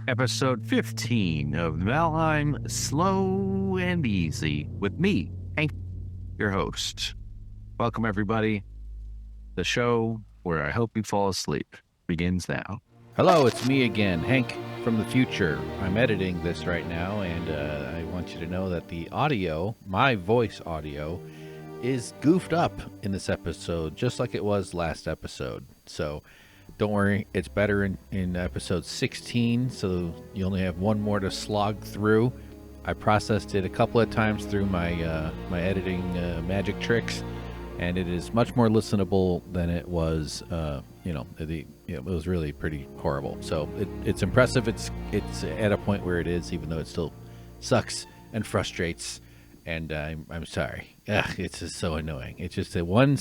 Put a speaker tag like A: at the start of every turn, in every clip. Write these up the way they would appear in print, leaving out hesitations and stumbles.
A: Episode 15 of Valheim, Slow and Easy, with me, Hank, your host. Welcome, everybody. The show where I hope you fall asleep begins now.
B: Hello, it's me again, Hank from the future. I'm editing this right now, and I want you to know that the audio, my voice audio, is goofed up in this episode, just like it was last episode. So don't worry, it's better in episode 16, so you only have one more to slog through. I processed it a couple of times through my editing magic tricks, and it is much more listenable than it was. It was really pretty horrible. So it's impressive. It's at a point where it is, even though it still sucks and frustrates. And I'm sorry. It's just so annoying. It's just a one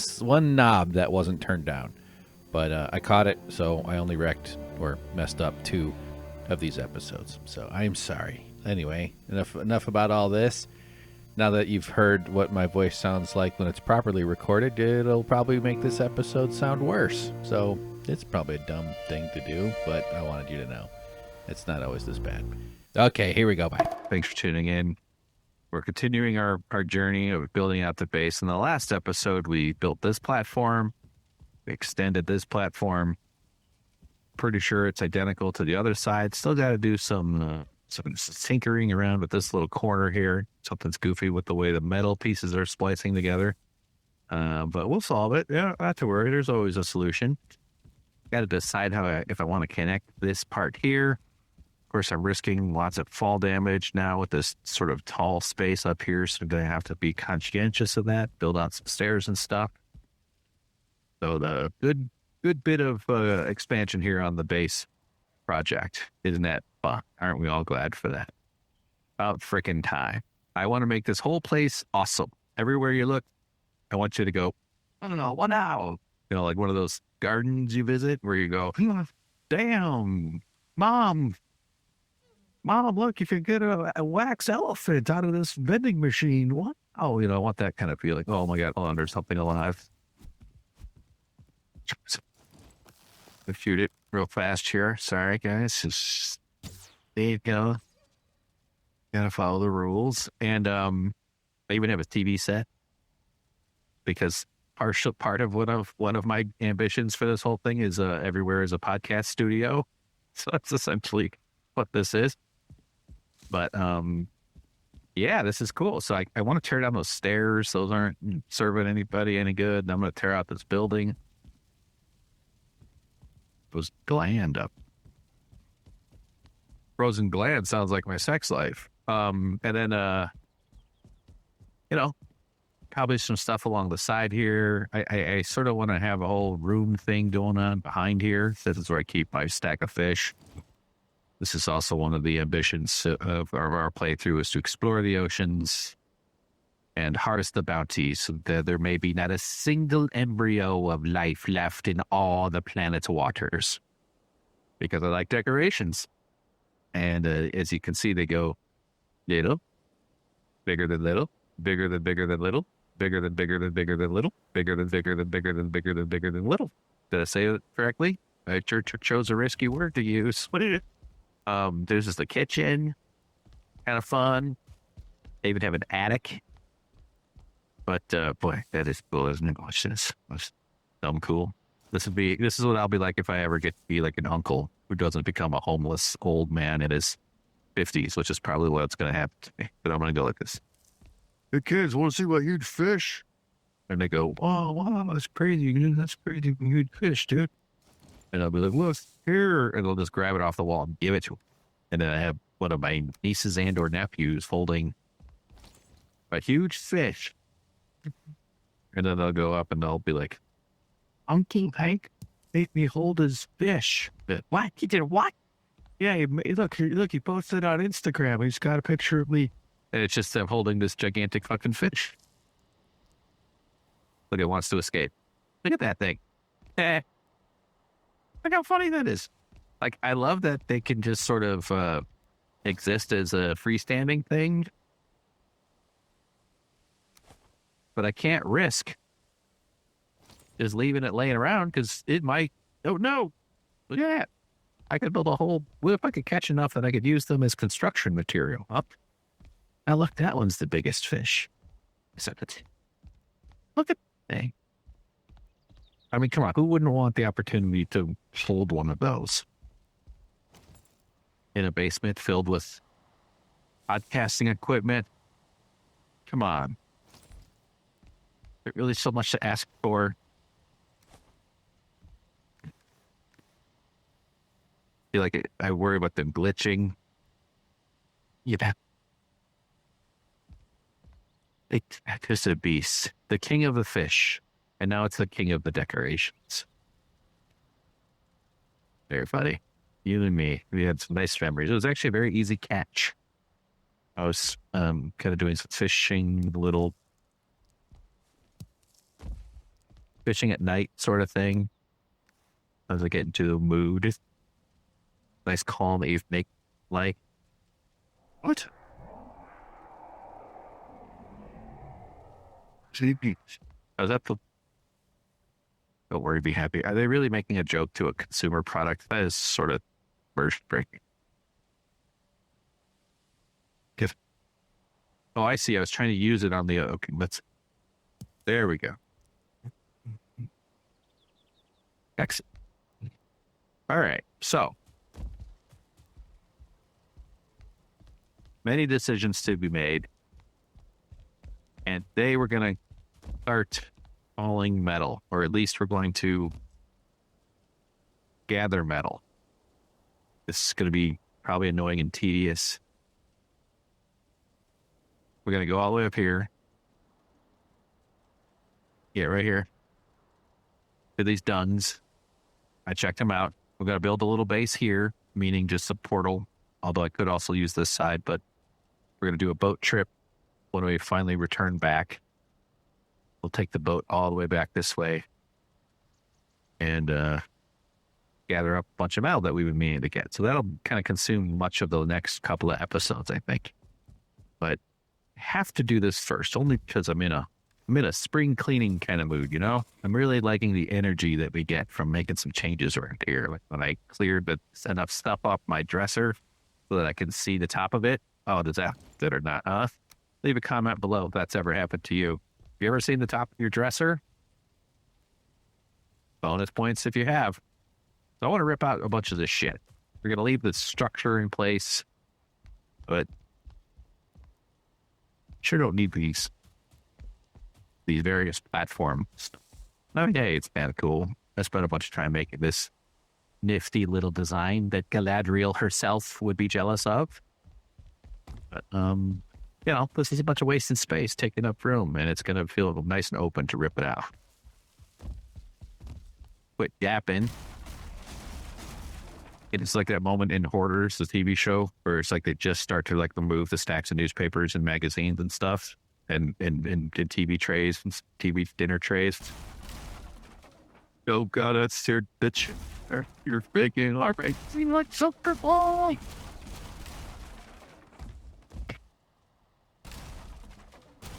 B: knob that wasn't turned down. But I caught it, so I only wrecked or messed up 2 of these episodes. So I'm sorry. Anyway, enough about all this. Now that you've heard what my voice sounds like when it's properly recorded, it'll probably make this episode sound worse. So it's probably a dumb thing to do, but I wanted you to know. It's not always this bad. Okay, here we go. Bye.
A: Thanks for tuning in. We're continuing our journey of building out the base. In the last episode, we built this platform. We extended this platform. Pretty sure it's identical to the other side. Still got to do some tinkering around with this little corner here. Something's goofy with the way the metal pieces are splicing together. But we'll solve it. Yeah, not to worry. There's always a solution. Got to decide if I want to connect this part here. Of course, I'm risking lots of fall damage now with this sort of tall space up here, so I'm going to have to be conscientious of that, build out some stairs and stuff. So the good bit of expansion here on the base project. Isn't that fun? Aren't we all glad for that? About frickin' time. I want to make this whole place awesome. Everywhere you look, I want you to go, I don't know, what now? You know, like one of those gardens you visit where you go, damn, Mom, look, you can get a wax elephant out of this vending machine. What? Oh, I want that kind of feeling. Oh my God, hold on, there's something alive. I shoot it real fast here. Sorry, guys. Just, there you go. Gotta follow the rules. And I even have a TV set because part of one of my ambitions for this whole thing is everywhere is a podcast studio. So that's essentially what this is. But yeah, this is cool. So I want to tear down those stairs. Those aren't serving anybody any good. And I'm going to tear out this building. Was gland up. Frozen gland sounds like my sex life. And then probably some stuff along the side here. I sort of want to have a whole room thing going on behind here. This is where I keep my stack of fish. This is also one of the ambitions of our playthrough, is to explore the oceans and harvest the bounties, so that there may be not a single embryo of life left in all the planet's waters. Because I like decorations. And as you can see, they go little, bigger than little, bigger than bigger than little, bigger than bigger than bigger than little, bigger than bigger than bigger than bigger than bigger than little. Did I say it correctly? I chose a risky word to use. There's just the kitchen. Kind of fun. They even have an attic. But boy, that is cool, isn't it? Watch this. That's dumb cool. This is what I'll be like if I ever get to be like an uncle who doesn't become a homeless old man in his 50s, which is probably what's going to happen to me. But I'm going to go like this. Hey kids, want to see my huge fish? And they go, oh, wow, that's crazy. That's crazy huge fish, dude. And I'll be like, look, here. And they'll just grab it off the wall and give it to him. And then I have one of my nieces and or nephews holding a huge fish. And then they'll go up and they'll be like, Uncle Hank made me hold his fish. What? He did what? Yeah, look, he posted on Instagram. He's got a picture of me. And it's just them holding this gigantic fucking fish. Look, it wants to escape. Look at that thing. Look how funny that is. Like, I love that they can just sort of exist as a freestanding thing. But I can't risk just leaving it laying around because it might. Oh no! Look at that. I could build a whole whip. I could catch enough that I could use them as construction material. Up. Now look, that one's the biggest fish. Look at that thing. I mean, come on. Who wouldn't want the opportunity to hold one of those in a basement filled with podcasting equipment? Come on. There's really so much to ask for. Feel like I worry about them glitching. Yeah. That is a beast. The king of the fish. And now it's the king of the decorations. Very funny. You and me, we had some nice memories. It was actually a very easy catch. I was kind of doing some fishing, fishing at night sort of thing. As I get into the mood. Nice calm evening. Like, what? Was that the... Don't worry, be happy. Are they really making a joke to a consumer product? That is sort of verse breaking. Oh, I see. I was trying to use it on the... Okay, there we go. Excellent. All right. So, many decisions to be made. And today we're going to start hauling metal, or at least we're going to gather metal. This is going to be probably annoying and tedious. We're going to go all the way up here. Yeah, right here. To these duns. I checked them out. We're going to build a little base here, meaning just a portal, although I could also use this side, but we're going to do a boat trip when we finally return back. We'll take the boat all the way back this way and gather up a bunch of metal that we've been meaning to get. So that'll kind of consume much of the next couple of episodes, I think. But I have to do this first, only because I'm in a spring cleaning kind of mood, you know? I'm really liking the energy that we get from making some changes around here. Like when I cleared enough stuff off my dresser so that I can see the top of it. Oh, does that fit or not? Leave a comment below if that's ever happened to you. Have you ever seen the top of your dresser? Bonus points if you have. So I want to rip out a bunch of this shit. We're going to leave the structure in place, but sure don't need these various platforms. I mean, hey, it's kind of cool. I spent a bunch of time making this nifty little design that Galadriel herself would be jealous of. But, you know, this is a bunch of wasted space taking up room, and it's going to feel nice and open to rip it out. Quit yapping. It's like that moment in Hoarders, the TV show, where it's like they just start to like remove the stacks of newspapers and magazines and stuff, and TV trays and TV dinner trays. Oh God, that's your bitch. You're freaking all right. Seem like Super Bowl.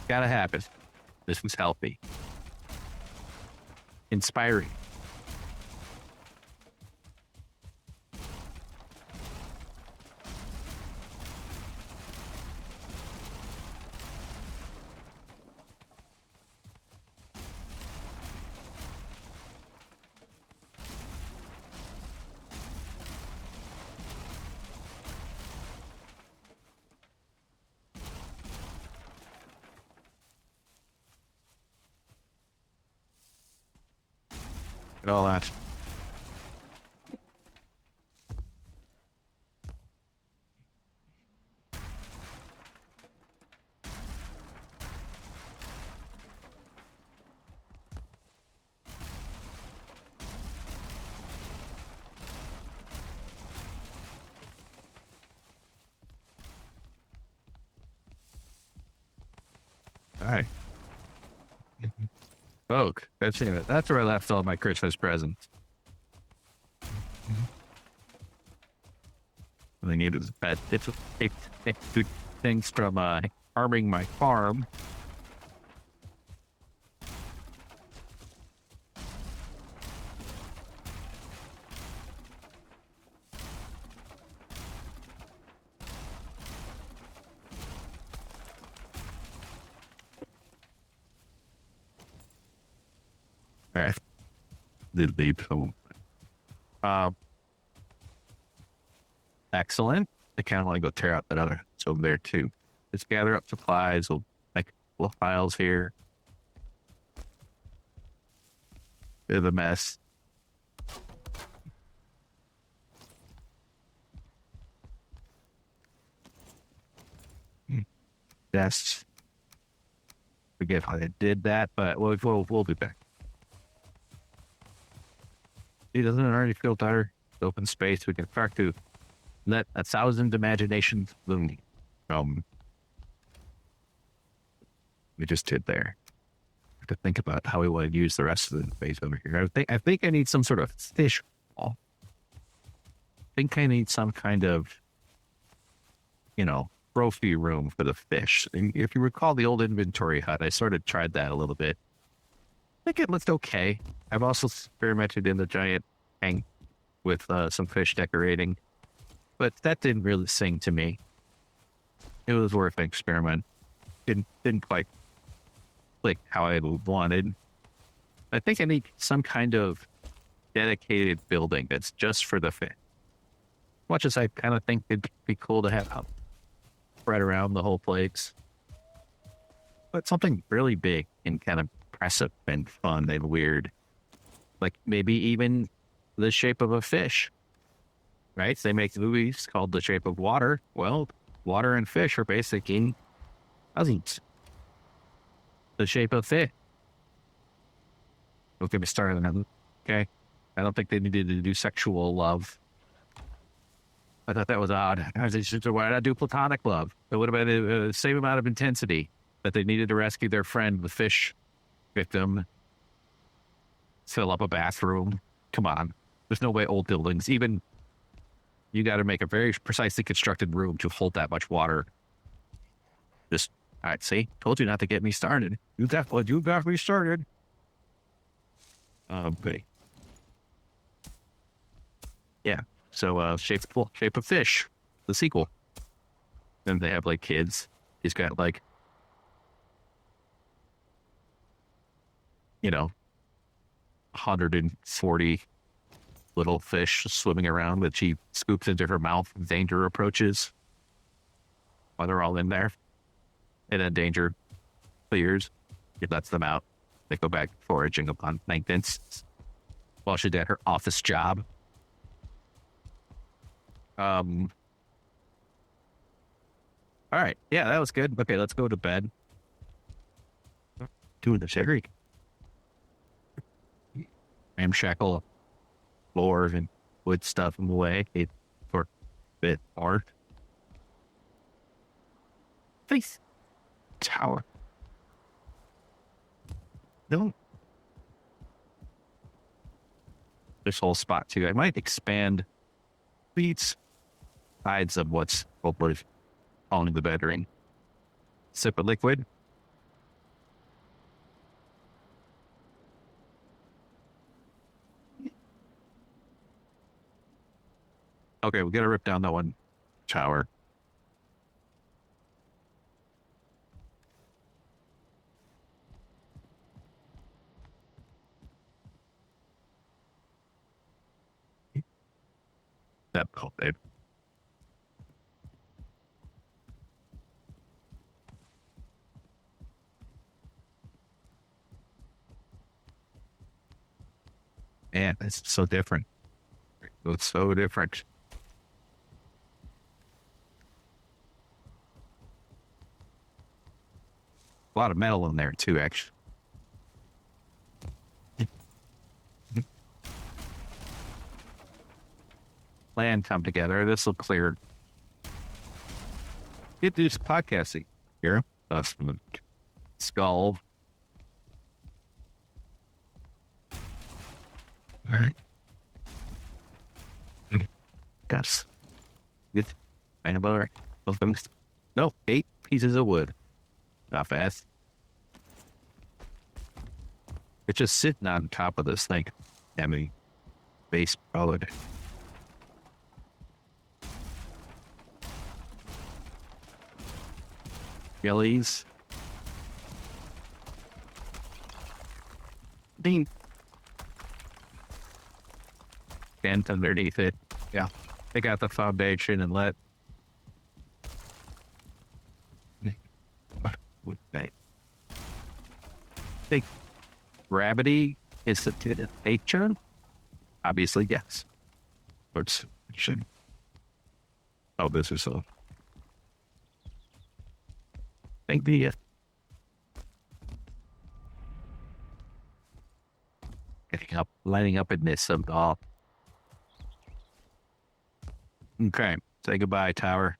A: Gotta happen. This was healthy. Inspiring. And all that. All right. Folk, that's it. That's where I left all my Christmas presents. All I needed was a pet. It's good things from farming my farm. did leave some. Um, excellent. I kind of want to go tear out that other. It's over there too. Let's gather up supplies. We'll make little files here. Bit of a mess. That's forget how they did that, but we'll be back. See, doesn't it already feel better? Open space. We can start to let 1,000 imaginations bloom. We just did there. To think about how we want to use the rest of the space over here. I think I need some sort of fish hall. I think I need some kind of, trophy room for the fish. And if you recall the old inventory hut, I sort of tried that a little bit. I think it looked okay. I've also experimented in the giant tank with some fish decorating, but that didn't really sing to me. It was worth an experiment. Didn't quite click how I wanted. I think I need some kind of dedicated building that's just for the fish. Much as I kind of think it'd be cool to have out spread around the whole place, but something really big and kind of impressive and fun and weird, like maybe even the shape of a fish. Right? They make movies called The Shape of Water. Well, water and fish are basically cousins. The shape of fish. Don't get me started on that. Okay. I don't think they needed to do sexual love. I thought that was odd. Why not do platonic love? It would have been the same amount of intensity that they needed to rescue their friend, the fish victim, fill up a bathroom. Come on. There's no way old buildings, even you got to make a very precisely constructed room to hold that much water. Just, all right, see? Told you not to get me started. You got me started. Okay. Yeah. So, shape of fish, the sequel. Then they have like kids. He's got like, 140 little fish swimming around, which he scoops into her mouth. Danger approaches while they're all in there. And then danger clears. He lets them out. They go back foraging upon maintenance while she did her office job. All right. Yeah, that was good. Okay, let's go to bed. Doing this every ramshackle floors and wood stuff in the way. It for a bit hard. Face tower. No. This whole spot too. I might expand these sides of what's hopefully calling the bedroom. Sip of liquid. Okay, we gotta rip down that one tower. That oh, babe. Man, it's so different. It's so different. A lot of metal in there too, actually. Plan come together. This will clear. Get this podcasting here. From the skull. All right. Got good. Right. No, 8 pieces of wood. Not fast. It's just sitting on top of this thing. I mean, base solid. Jellies. Dean. tent underneath it. Yeah. Take out the foundation and let. I think gravity is the nature. Obviously, yes. But should. Oh, this is a. I think the. Getting up, lighting up in this of all. Okay, say goodbye, tower.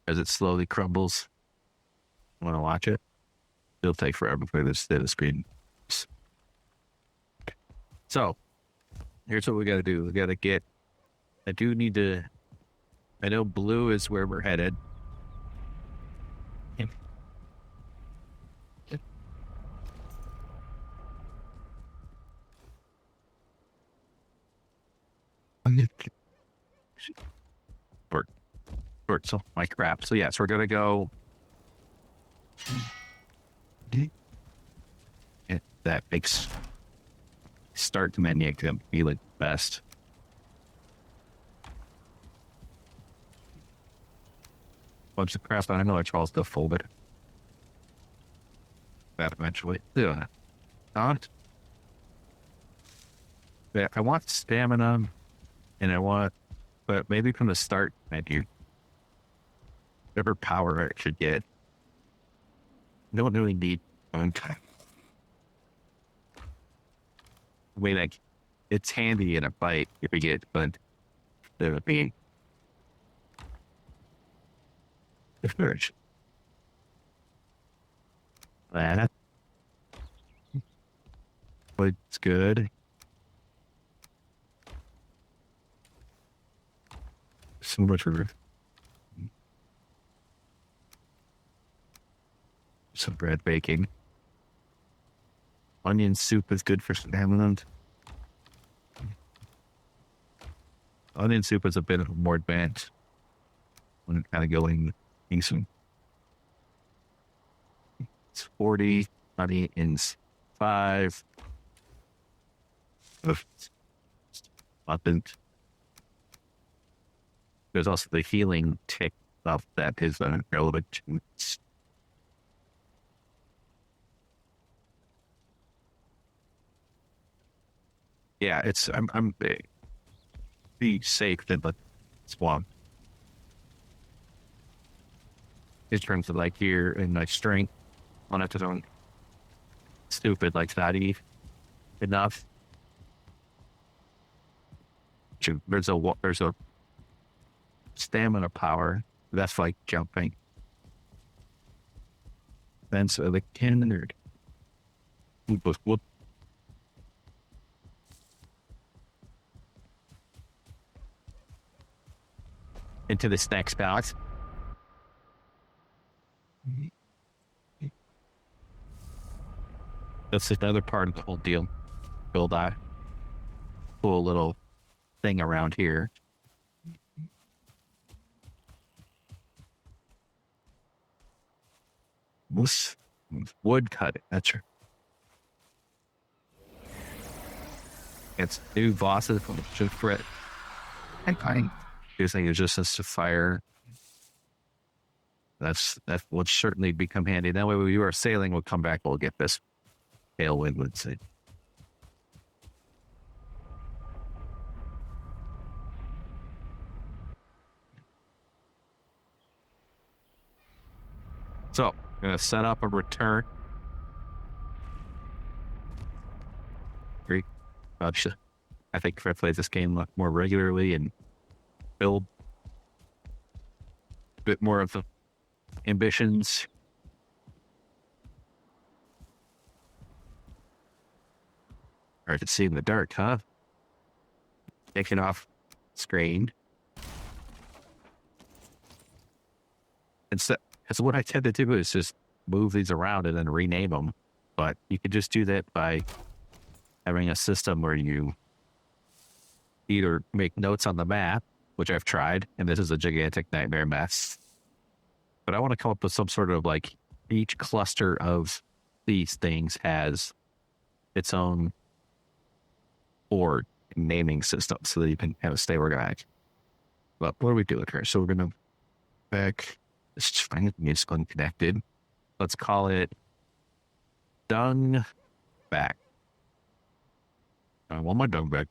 A: As it slowly crumbles. Want to watch it? It'll take forever for this to the screen. So, here's what we got to do. We got to get. I do need to. I know blue is where we're headed. So my crap. So yes, we're gonna go. That makes start to make them feel it best. Bunch of crap. I know Charles still folded. That eventually. Yeah. Not. I want stamina, and I want, but maybe from the start menu. Whatever power I should get. I don't really need time. I mean, like, it's handy in a fight if you get, but the being the first. That but it's good. So much for some bread baking. Onion soup is good for stamina. Onion soup is a bit more advanced when kind of going decent. It's 40, honey is 5. Abundant. There's also the healing tick stuff that is relevant to it. Yeah, it's I'm be safe than the swamp. In terms of like here and my strength on its own. Stupid like fatty enough. There's a stamina power that's like jumping. Then so the canard. Whoop. Into this next box. That's another part of the whole deal. Build a cool little thing around here. Wood cut it. That's true. It's new bosses for it. And fine. Using resistance to fire. That would certainly become handy. That way, when you are sailing, we'll come back. We'll get this tailwind. Let's see. So, I'm gonna set up a return. I think if I play this game more regularly and build a bit more of the ambitions. Hard to see in the dark, huh? Taking off screen. And so what I tend to do is just move these around and then rename them. But you could just do that by having a system where you either make notes on the map, which I've tried, and this is a gigantic nightmare mess. But I want to come up with some sort of like each cluster of these things has its own board naming system so that you can kind of stay organized. But what are we doing here? So we're going to back. Let's just find it's unconnected. Let's call it dung back. I want my dung back,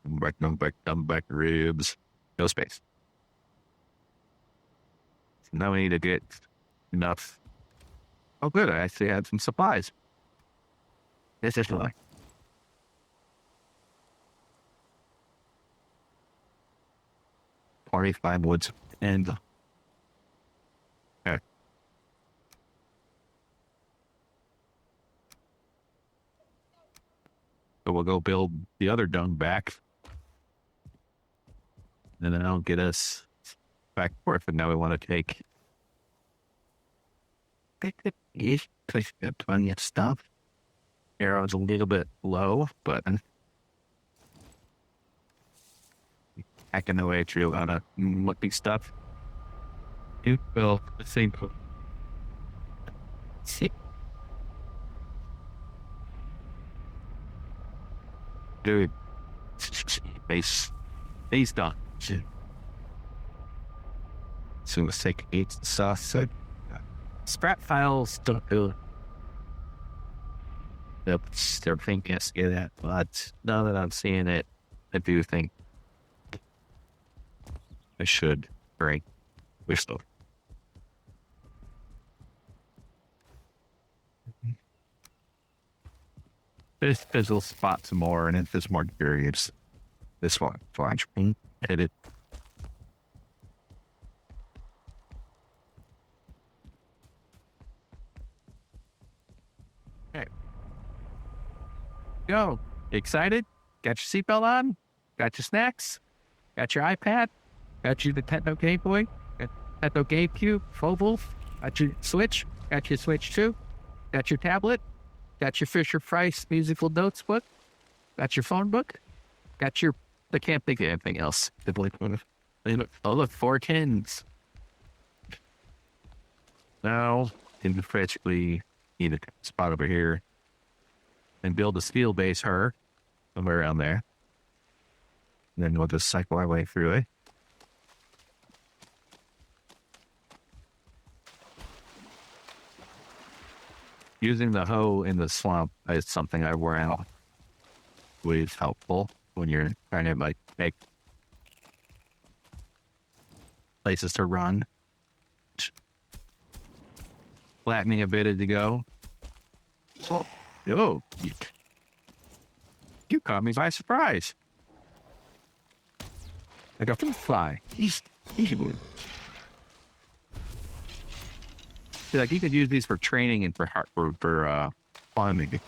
A: dung back ribs. No space. So now we need to get enough. Oh, good. I actually had some supplies. This is like 25 woods and okay. So we'll go build the other dung back. And then that'll get us back and forth. And now we want to take plenty of stuff. Arrow's a little bit low, but hacking the way through a lot of looking stuff. Well, the same. Dude, base done. So let's take 8 sauce. So scrap files don't do it. Yep, they're thinking yes, get that, but now that I'm seeing it, I do think I should bring whistle. This fizzle spot some more, and if there's more curious, this one, flash paint, edit. Okay. Go. Excited? Got your seatbelt on? Got your snacks? Got your iPad? Got you the Nintendo Game Boy? Got Nintendo GameCube? Foval? Got your Switch? Got your Switch 2? Got your tablet? Got your Fisher Price musical notes book? Got your phone book? Got your... I can't think of anything else. Oh, look, 4 tins. Now, in the fridge, we need a spot over here and build a steel base her somewhere around there. And then we'll just cycle our way through it. Using the hoe in the swamp is something I wear out. Always helpful when you're trying to like make places to run. Flattening a bit as you go. Oh, you caught me by surprise. Like a fruit fly. Like you could use these for training and for farming.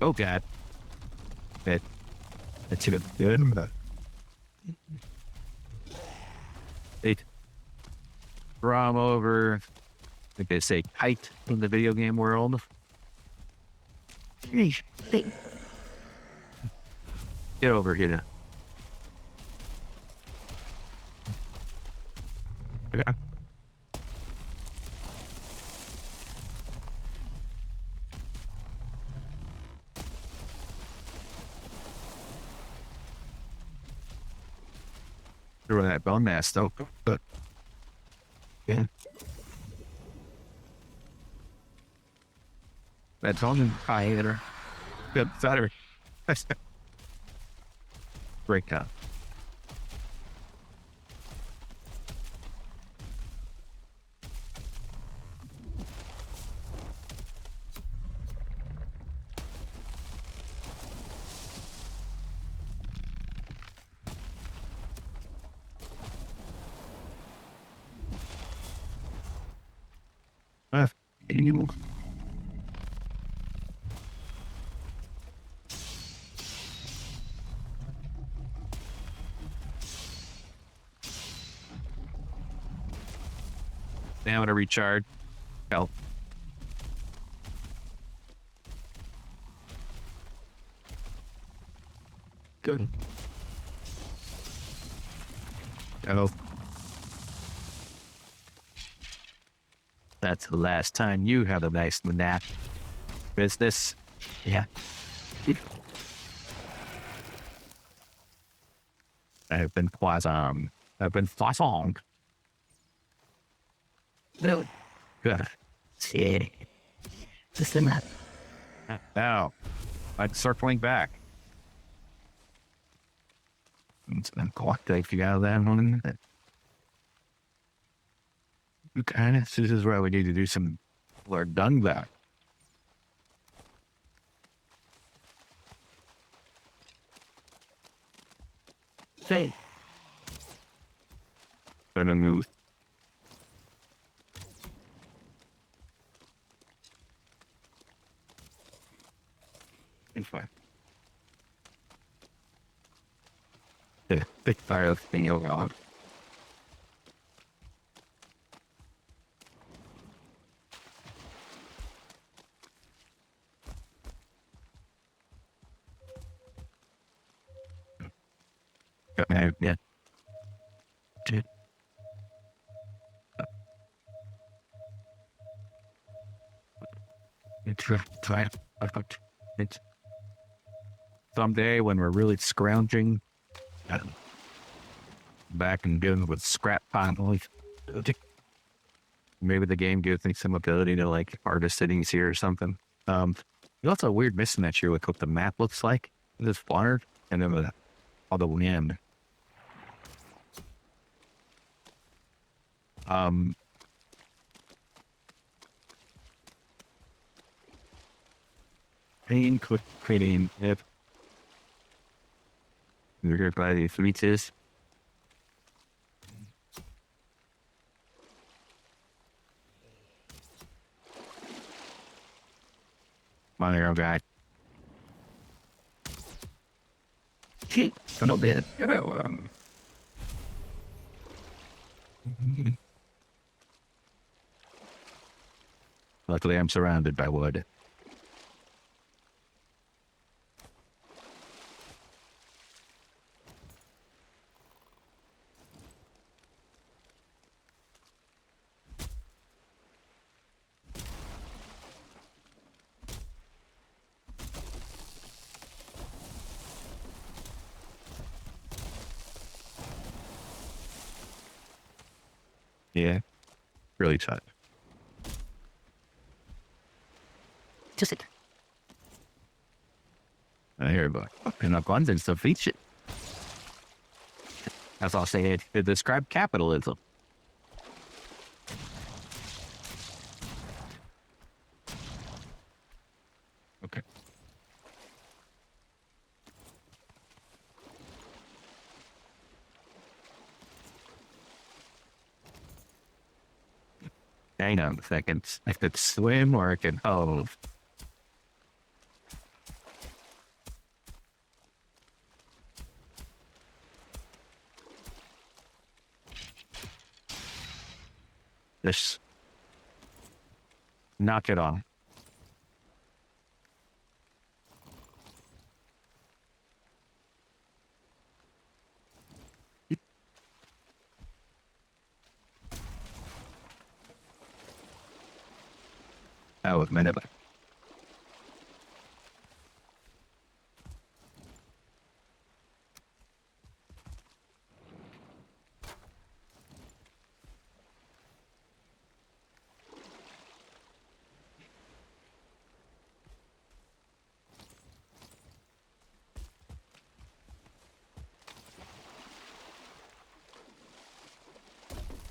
A: Oh God, that's good. They draw them over. Like they say, kite in the video game world. Get over here. Okay. Through that bone mass, though. But yeah, that's on high hitter. Good better. Break up. You. Now I'm gonna recharge. Help. Good. Oh. That's the last time you had a nice nap. Business. Yeah. I've been poisoned. I've been poisoned. No. Good. See. Just a minute. Now, I'm circling back. It's been quite if you got that one. Okay, this is where we need to do some work done back. Say. Gonna move. It's fine. The big fire thing around. Yeah. Dude. It's right. It's someday when we're really scrounging back and dealing with scrap finally. Maybe the game gives me some ability to like artist settings here or something. It's also weird missing that here, like what the map looks like. This water and then all the wind. Pain could creating if you're by the features. My arrow guy. A little bit. Luckily, I'm surrounded by wood. Yeah, really tight. Just it. I hear about in abundance of feature. As I'll say it to describe capitalism. Okay. Hang on a second. I could swim or I can hove. Just knock it off. Oh, a minute.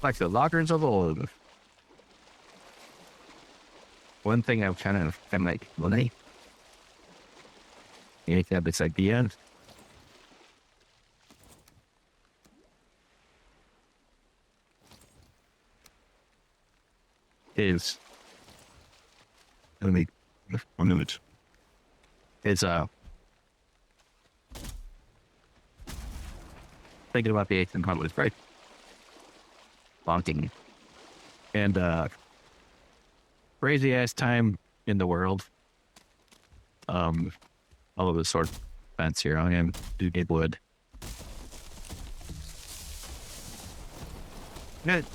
A: Like the lockers of old. One thing I've kind of like, money. You have this idea. Is let me 1 minute. It's thinking about the 8th and Conway's right. Bonking. And crazy ass time in the world. All of the sort of fence here. I am dude wood. Good.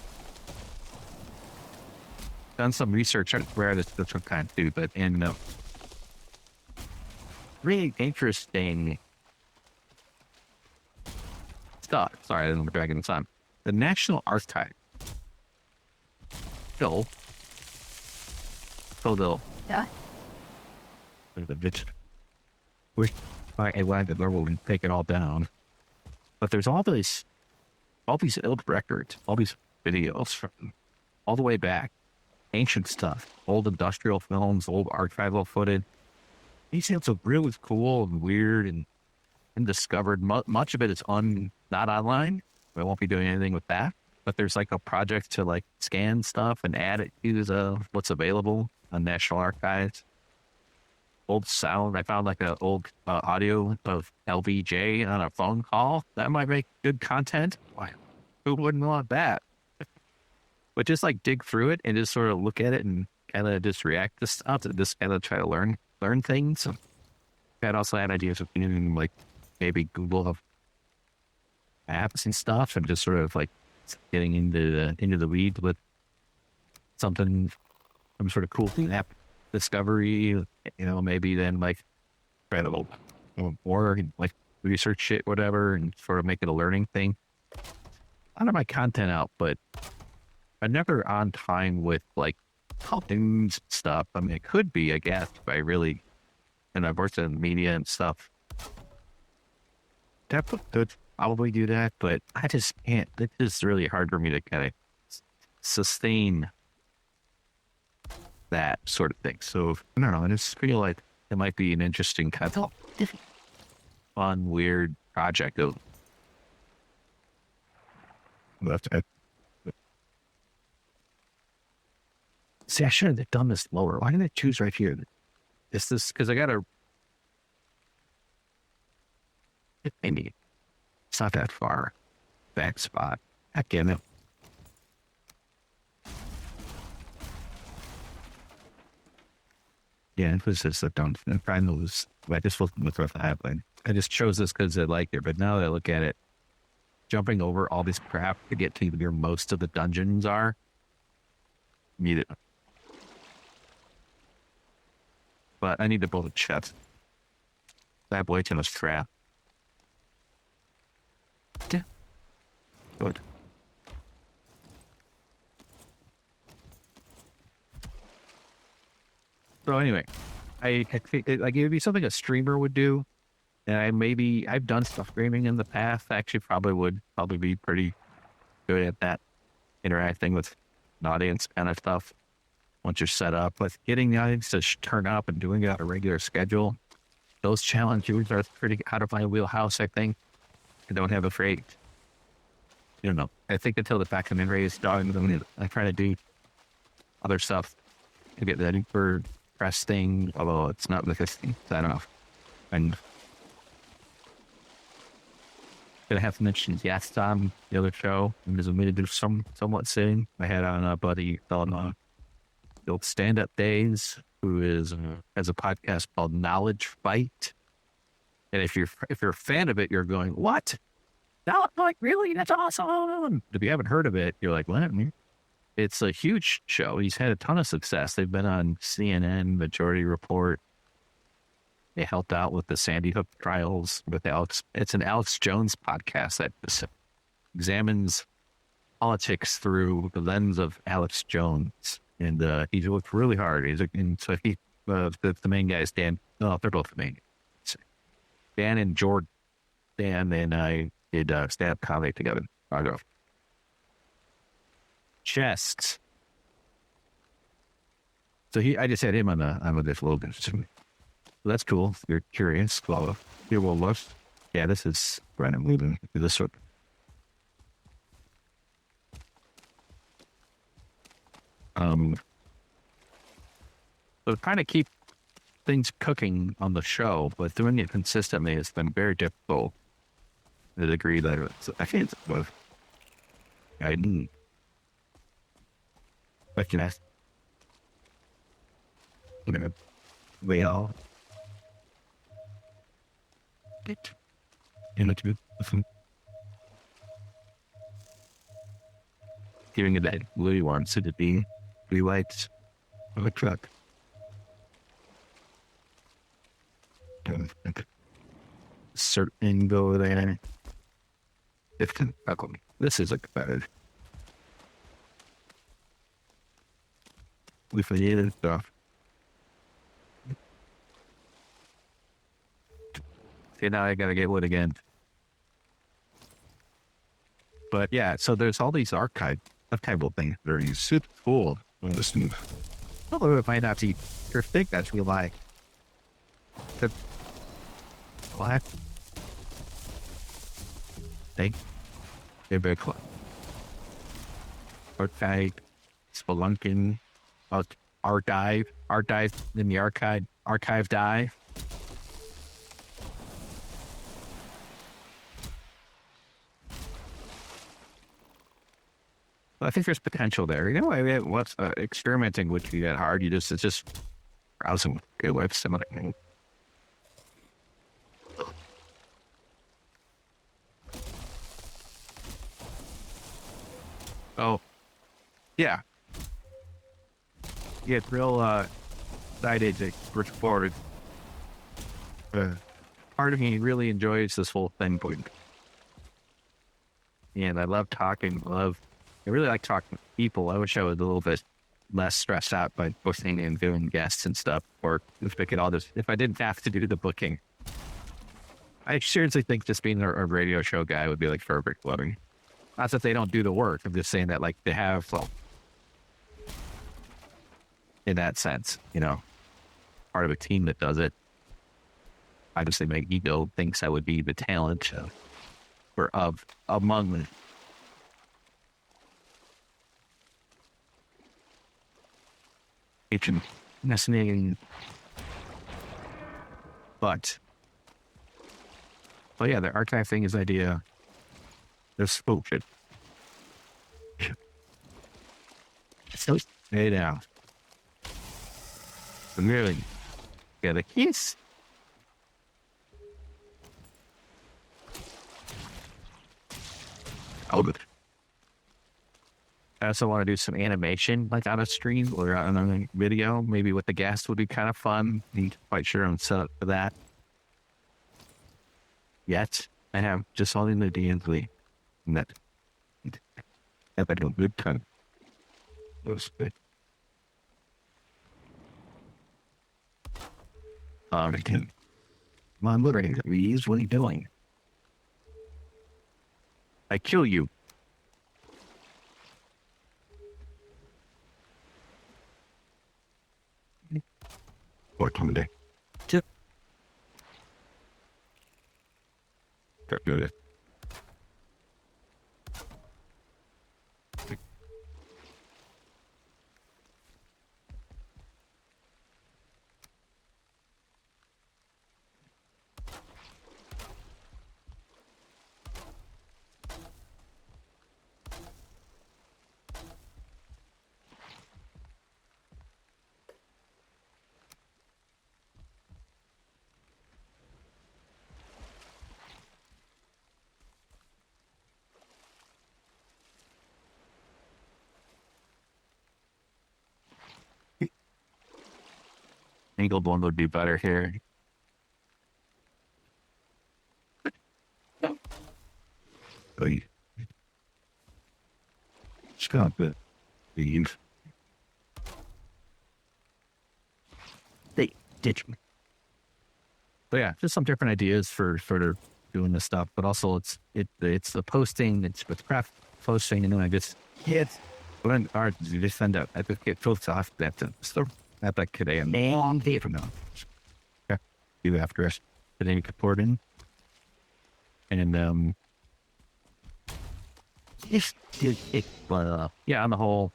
A: Done some research on where this one kind of do, but in really interesting stuff. Sorry, I didn't look back in the sun. The National Archive. Phil.
C: Yeah.
A: The bitch. Wish I wanted the level and take it all down. But there's all these old records, all these videos from all the way back, ancient stuff, old industrial films, old archival footage. These things look really cool and weird and undiscovered. Much of it is not online. I won't be doing anything with that. But there's like a project to like scan stuff and add it to what's available on National Archives. Old sound. I found like an old audio of LVJ on a phone call. That might make good content. Why? Who wouldn't want that? But just like dig through it and just sort of look at it and kind of just react to stuff and just kind of try to learn things. I'd also had ideas of using like maybe Google apps and stuff and just sort of like getting into the weeds with some sort of cool app discovery, maybe then like try to more like research it, whatever, and sort of make it a learning thing. I don't have my content out, but I'm never on time with like news stuff. I mean, it could be, I guess, if I really, and I've worked in media and stuff. That could probably do that, but I just can't. It's just really hard for me to kind of sustain that sort of thing. So I don't know. I just feel like it might be an interesting kind of fun, weird project. See, I should have done this lower. Why did I choose right here? Is this because I got to? Maybe it's not that far. Back spot. Heck in it. Yeah, it was just I'm trying to lose. I just wasn't with what happened. I just chose this because I liked it, but now that I look at it, jumping over all this crap to get to where most of the dungeons are, need it. But I need to build a chest. I have way too much crap. Yeah. Good. So anyway, I think like it would be something a streamer would do, and I've done stuff streaming in the past. I actually would be pretty good at that, interacting with an audience kind of stuff. Once you're set up, but getting the audience to turn up and doing it on a regular schedule, those challenges are pretty out of my wheelhouse. I think I don't have a freight. I think until the fact I'm in raised dog, I try to do other stuff to get that for press thing, although it's not the thing. I don't know. And gonna have to mention yes on the other show. I'm just going to do somewhat soon. I had on a buddy on the old stand-up days who has a podcast called Knowledge Fight. And if you're a fan of it, you're going, what? No, like really? That's awesome. If you haven't heard of it, you're like, what? It's a huge show. He's had a ton of success. They've been on CNN, Majority Report. They helped out with the Sandy Hook trials with Alex. It's an Alex Jones podcast that examines politics through the lens of Alex Jones. And he's worked really hard. The main guy is Dan. No, they're both the main guys. Dan and Jordan. Dan and I did stand-up comedy together. I go. Chests. So I just had him on this little bit. So that's cool. If you're curious. Well, here we'll look. Yeah, this is Brandon moving this one. So trying to keep things cooking on the show, but doing it consistently has been very difficult. To the degree that I can't. I didn't. But can I? We all. It. To giving it that blue one, so to be blue lights of a truck. Certain go there. 15. This is like better. We forget stuff. See, now I gotta get wood again. But yeah, so there's all these archival things that are super cool. Listen, although it might not be your thing, that's we like. The black thing. They're very cool. Archive, Spelunking, archive in the archive dive. I think there's potential there. You know, I mean, what's experimenting would be that hard. It's just browsing good websites. Oh, yeah. Get real excited to push forward. Part of me really enjoys this whole thing. And I love talking. I really like talking to people. I wish I was a little bit less stressed out by booking and doing guests and stuff, or if I didn't have to do the booking. I seriously think just being a radio show guy would be like perfect loving. Not that they don't do the work. I'm just saying that like they have, well, in that sense, you know, part of a team that does it. Obviously, my ego thinks I would be the talent among them. It's fascinating, but yeah, the archive thing is idea. There's bullshit. So stay down. Really, get a kiss. Oh, good. I also want to do some animation, like on a stream or on a video. Maybe with the guest would be kind of fun. I'm quite sure I'm set up for that. Yet, I have just all in the DNZ. And that. I've had a good time. That was good. Come on, look at him. What are you doing? I kill you. What time of day? Tip. That's good. Angled one would be better here. Hey. Stop it. Leave. They ditch me. But yeah, just some different ideas for doing this stuff. But also it's the posting, it's with craft posting, and then I just when art you just send out I just get so soft that so that like today and long day from now. Okay. You after us. And then you could pour it in. And yeah, on the whole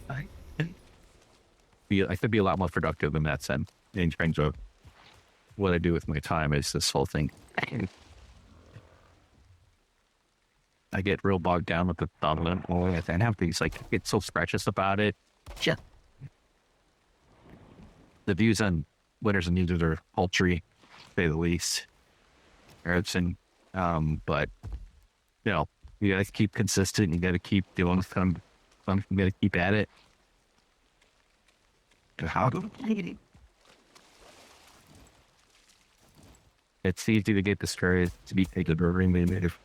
A: I could be a lot more productive in that sense in terms of what I do with my time is this whole thing. I get real bogged down with the thumbnail and have these like get so scratches about it. Just the views on winners and losers are paltry, to say the least. But you know, you gotta keep consistent. You gotta keep doing some. You gotta keep at it. How do it's easy to get discouraged to be taken over negative.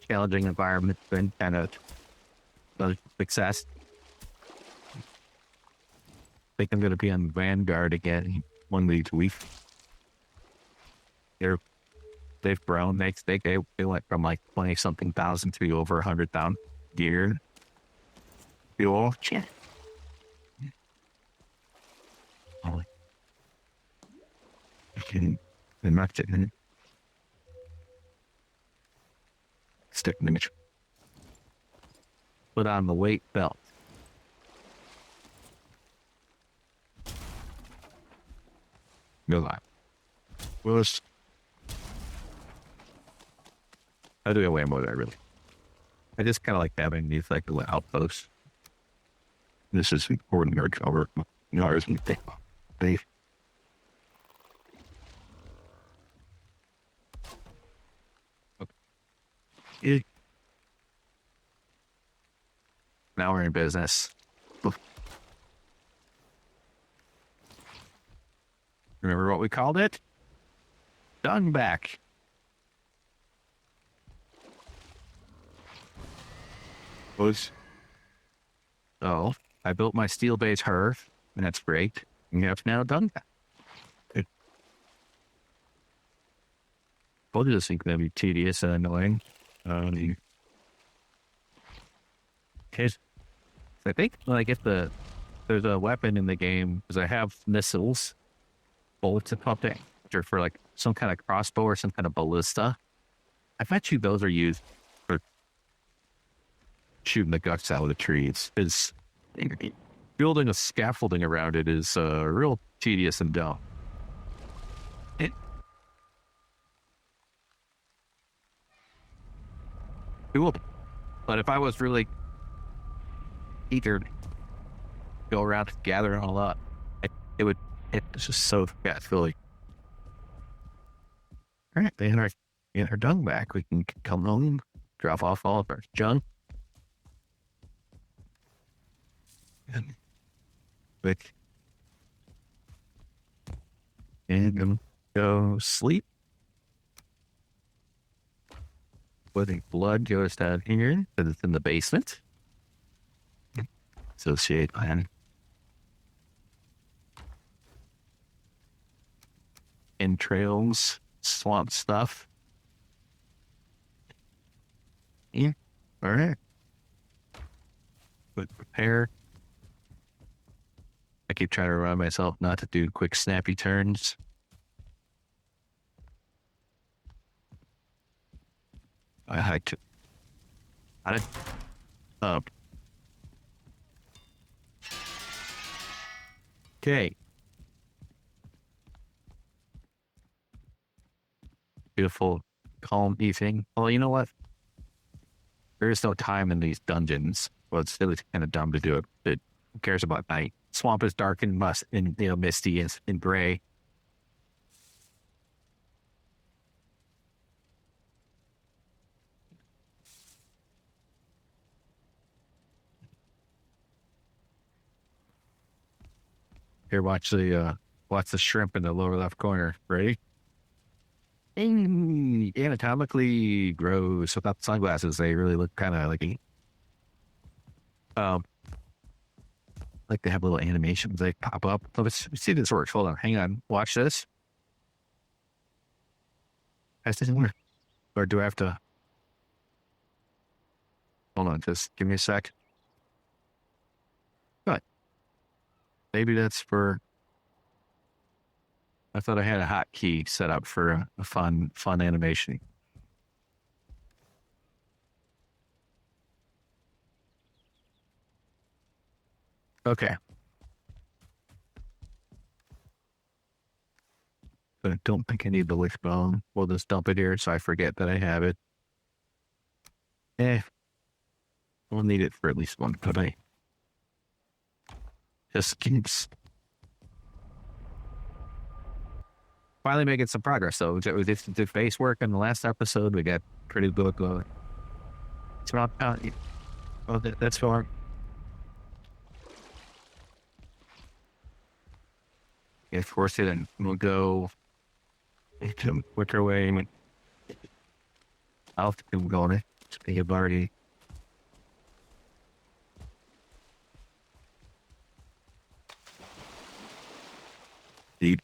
A: challenging environment's been kind of a success. I think I'm going to be on Vanguard again one of these weeks. They've grown. They went from like 20 something thousand to over 100,000 gear. Fuel. Shit. Holy. Okay. I'm not getting it. Stick image. Put on the weight belt. Go live. Willis. I do way more than I really. I just kind of like having these like little outposts. This is ordinary cover. Ours and they. Okay. Now we're in business. Remember what we called it? Dungback. Oh, I built my steel base hearth, and that's great. And you have now done that. Good. Both of us think that'd be tedious and annoying. I think when I get there's a weapon in the game, because I have missiles, bullets and something, which are for like some kind of crossbow or some kind of ballista. I bet you those are used for shooting the guts out of the trees. Is building a scaffolding around it is real tedious and dumb. Cool. But if I was really eager to go around and gather it all up, it's just so fulfilling. All right, they get our dung back. We can come home, drop off all of our junk. And quick. And go sleep. Putting blood goes down here because it's in the basement. Associate plan. Entrails, swamp stuff. Yeah. All right. But prepare. I keep trying to remind myself not to do quick snappy turns. I had to. Up. Okay. Beautiful, calm evening. Well, you know what? There is no time in these dungeons. Well, it's really kind of dumb to do it, but who cares about night? Swamp is dark and misty and gray. Here, watch the shrimp in the lower left corner. Ready? Anatomically gross. Without sunglasses, they really look kind of like they have little animations. They pop up. Let's see if this works. Hold on. Hang on. Watch this. Has this work? Or do I have to? Hold on. Just give me a sec. Good. Maybe that's for. I thought I had a hotkey set up for a fun animation. Okay. But I don't think I need the wishbone. We'll just dump it here so I forget that I have it. We'll need it for at least one today. Just keeps. Finally making some progress, though. With the face work in the last episode, we got pretty good. It's about, that's fine. Yeah, force it, and we'll go. Which way? I'll have to go on it. Think of already. Deep.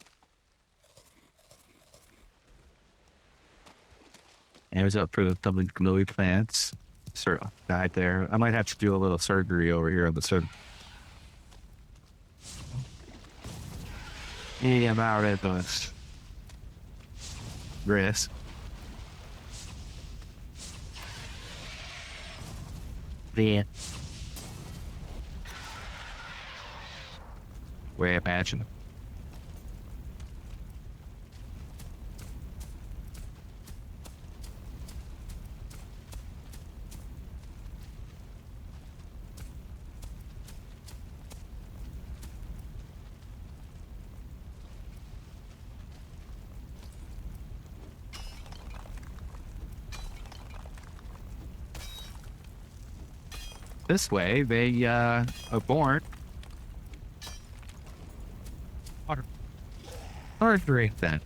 A: And it was up for the double glowy plants. Sort of died there. I might have to do a little surgery over here on the surgery. Yeah, I'm out of this. Risk. Yeah. Way imagine. This way, they are born. Or drink then.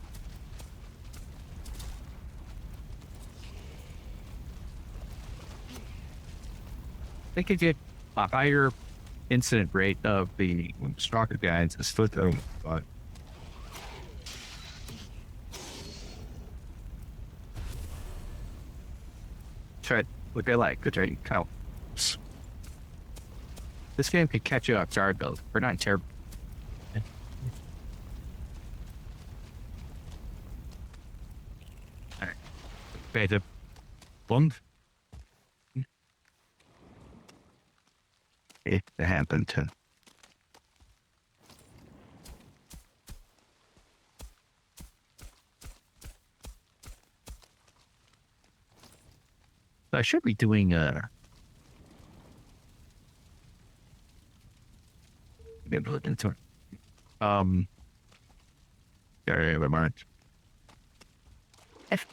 A: They could get a higher incident rate of the stalker guys as foot though, but try what they like. Good training counts. This game could catch you off guard though. We're not terrible. Alright. Better. Bond. It happened to. I should be doing sorry, never mind. F.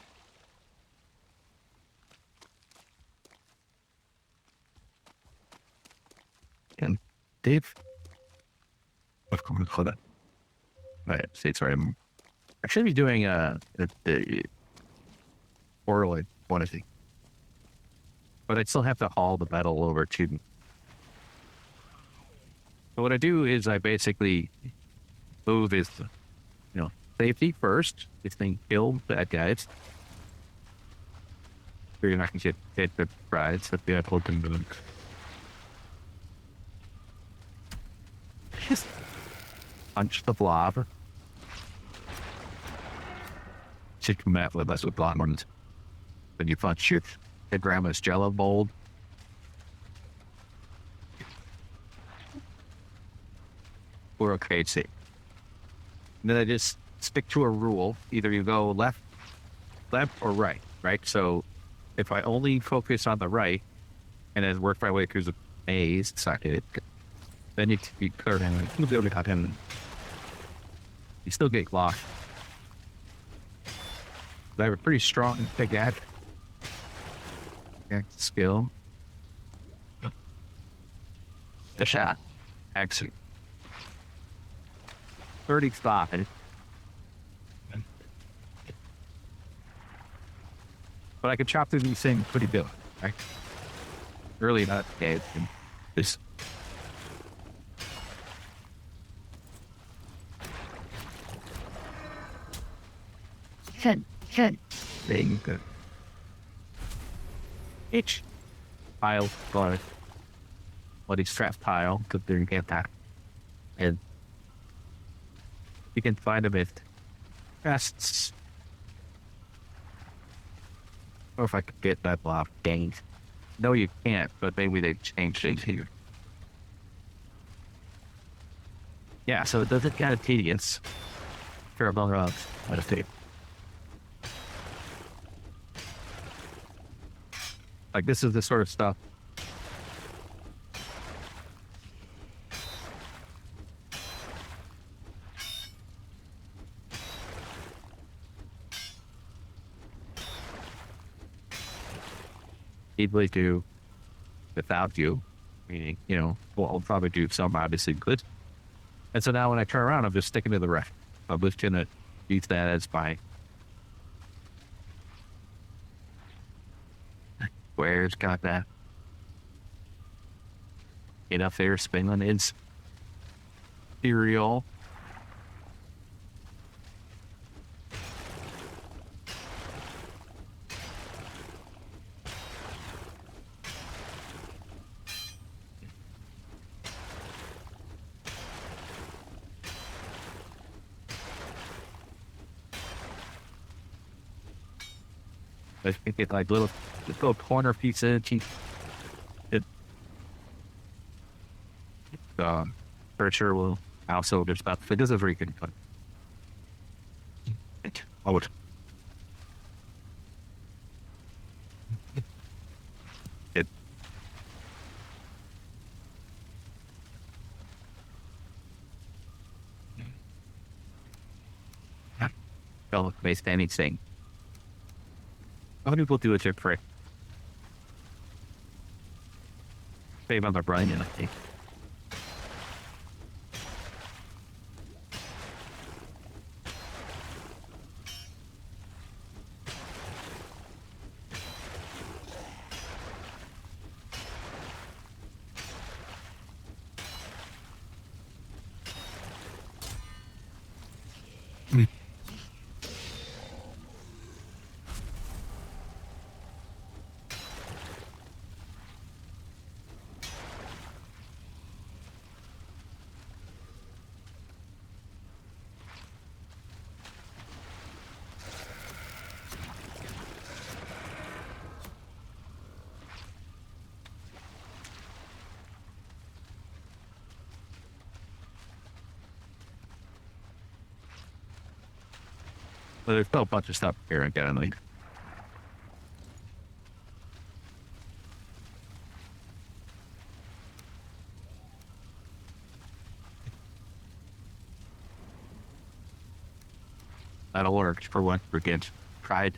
A: And Dave. Of course, hold on. Right, say sorry. I should be doing the portal one of the, but I'd still have to haul the metal over to. So what I do is I basically move is, safety first. This thing kills bad guys. So you're not going to get hit with rides at the airport. Just punch the blob. Should come out with us with blob ones. Then you punch your grandma's jello mold. Or a crazy. And then I just stick to a rule. Either you go left or right, right? So if I only focus on the right and then work my way through the maze, then you can be clear and you'll be able to cut him. You still get locked. I have a pretty strong big ad skill. The shot. Excellent. 35. But I could chop through these things pretty good, right? Really not okay. This. Good. Being good. Each pile for what is strap pile could be get that. And you can find them at chests. Or if I could get that block gained. No, you can't, but maybe they've changed things here. Yeah, so it doesn't get tedious. Fair amount of what if they. Like, this is the sort of stuff. Easily do without you, meaning, well, I'll probably do some obviously good. And so now when I turn around, I'm just sticking to the right. I'm just going to use that as my Square's got that. Get up there, spinning its cereal. I think it's like little corner pieces. It for sure will also just about it does a very good fun. Oh, it don't waste anything. Other people do it to prick. Save on their brain, I think. But there's still a bunch of stuff here again. Like, that'll work for what we're getting tried.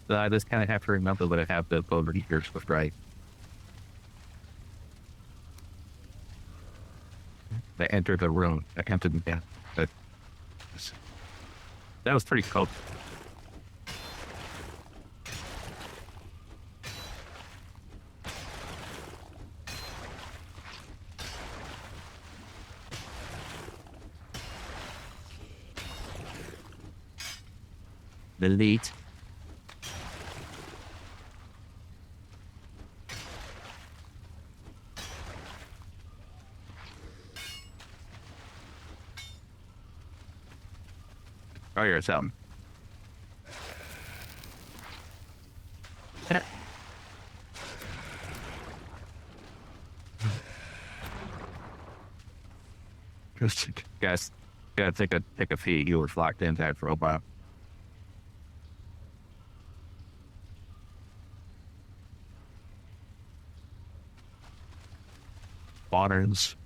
A: So I just kind of have to remember that I have the over here with right. They enter the room. I entered the that was pretty cool. Delete. Oh, you're something. Just guys, gotta take a pee. You were locked in that for a while. Waters.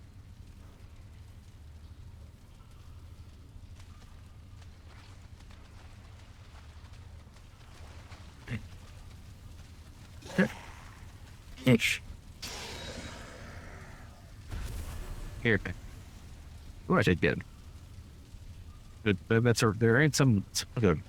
A: Ish. Here. Who I should get? That's there ain't some good.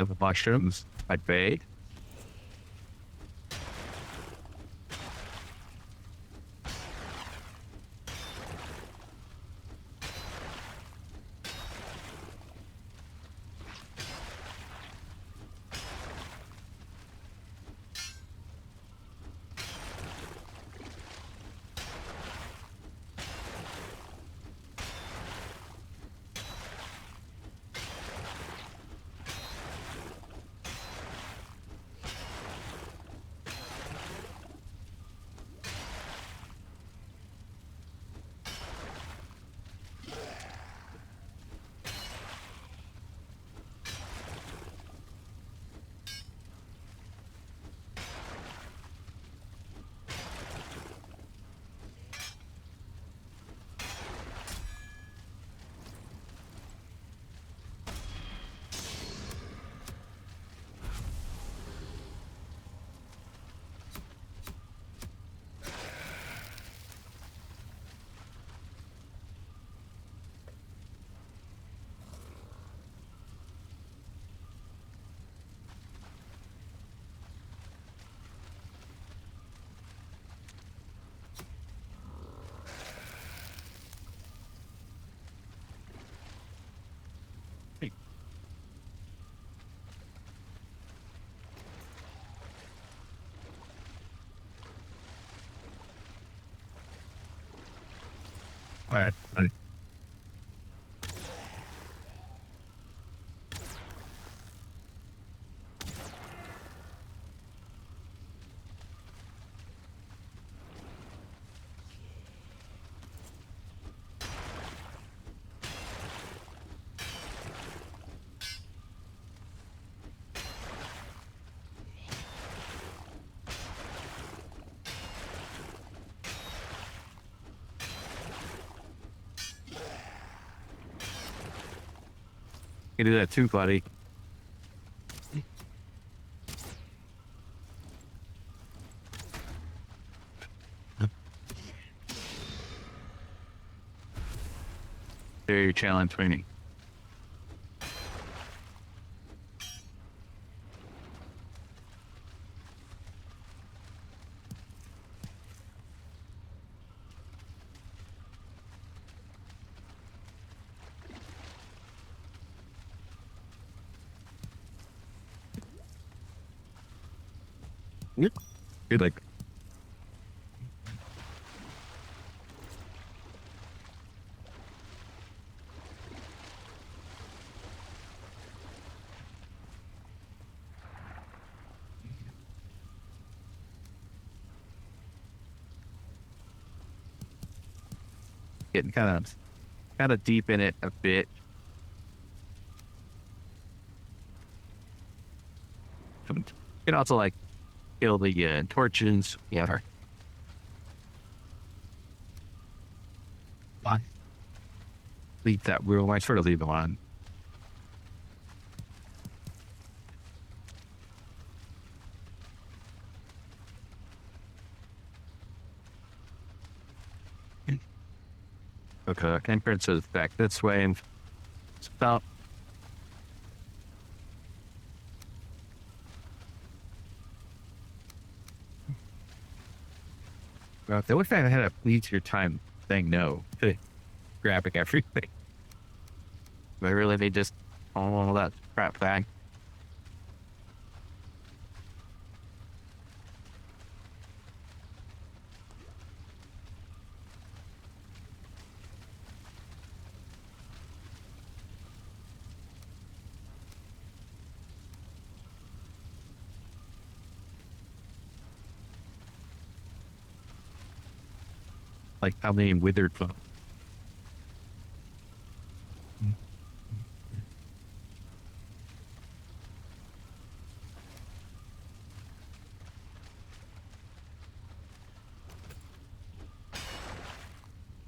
A: of mushrooms. I'd fade. All right. You can do that too, buddy. There, your challenge training. Yep. Good, like. Getting kind of deep in it a bit. You can also like kill the torches. Yeah. Fine. Leave that room. I sort of leave them on. Okay, entrance is back this way and stop. Well, they wish I had a please your time saying no to grabbing everything. But really, they just all that crap back. Like how many withered folk.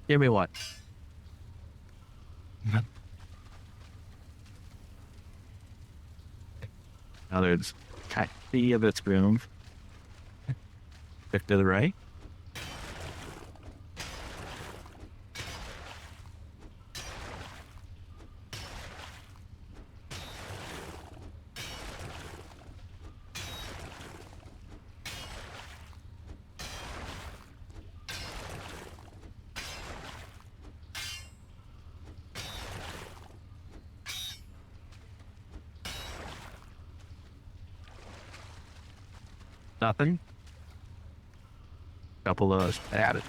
A: Give me one. Now there's the of this room. Stick to the right. Nothing. Couple of added.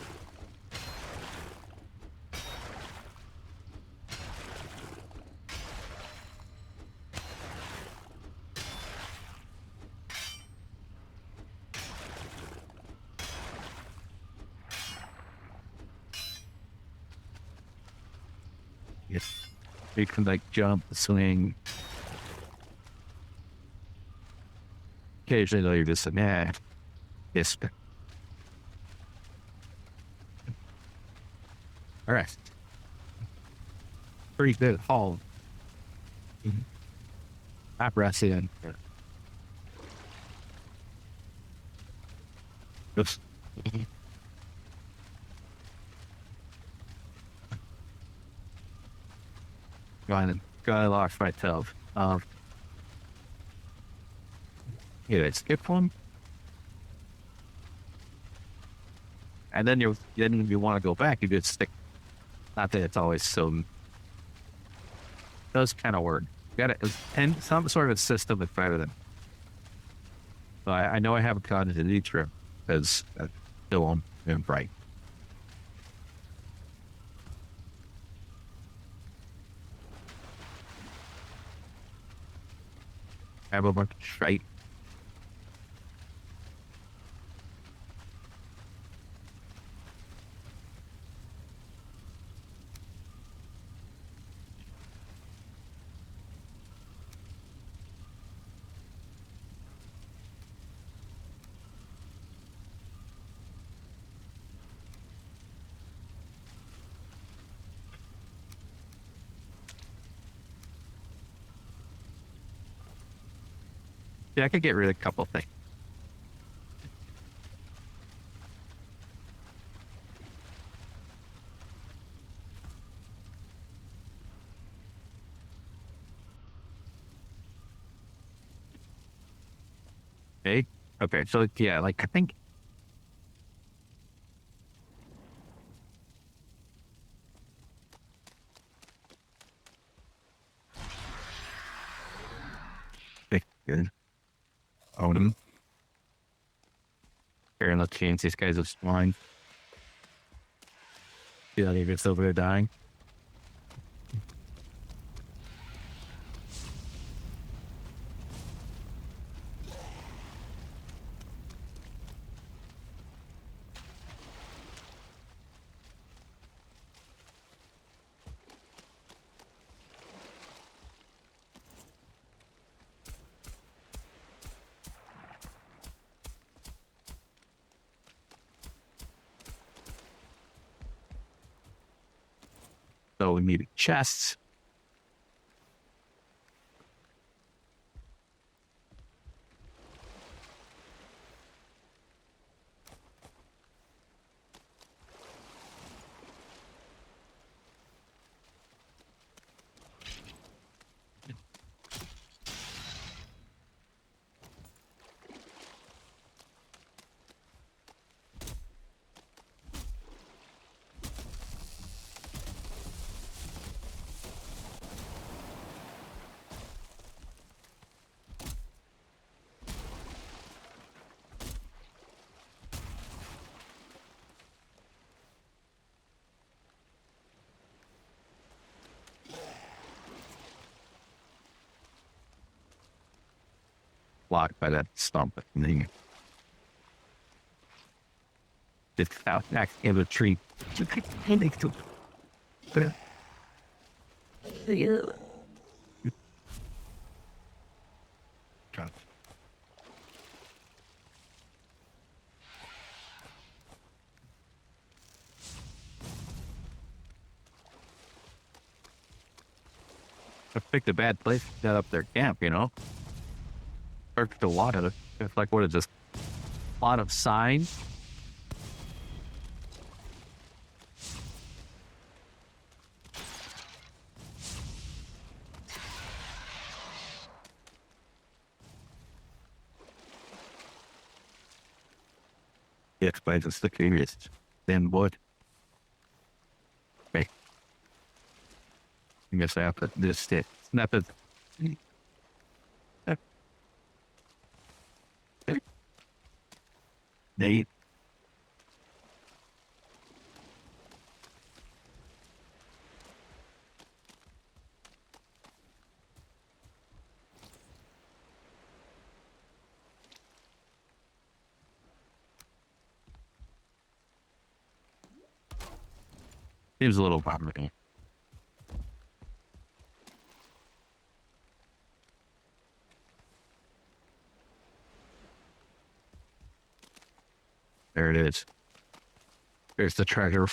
A: Yes. You can like jump, swing. Occasionally, though, you're just like, nah. Yes. All right. Pretty good haul. I press in. Oops. Gotta lost myself. Yeah, I skip one. And then if you want to go back, you just stick. Not that it's always so. Does kind of work. Got it. And some sort of system is better than. So I know I haven't gotten into the trip because that's still on and bright. Have a bunch of shite. Yeah, I could get rid of a couple things. Okay. Okay. So yeah, like I think. Okay, good. Own them. Here, let's change these guys are fine. Yeah, they're just over there dying. So we need chests. Blocked by that stump thing. Just out back in the tree. I picked a bad place to set up their camp, you know? Perfect a lot of it. It's like, what is this? A lot of signs. It explains it's the curious. Then what? Okay. I guess I have to this it. Snap it. Nate. Seems a little bothering. There it is. There's the treasure.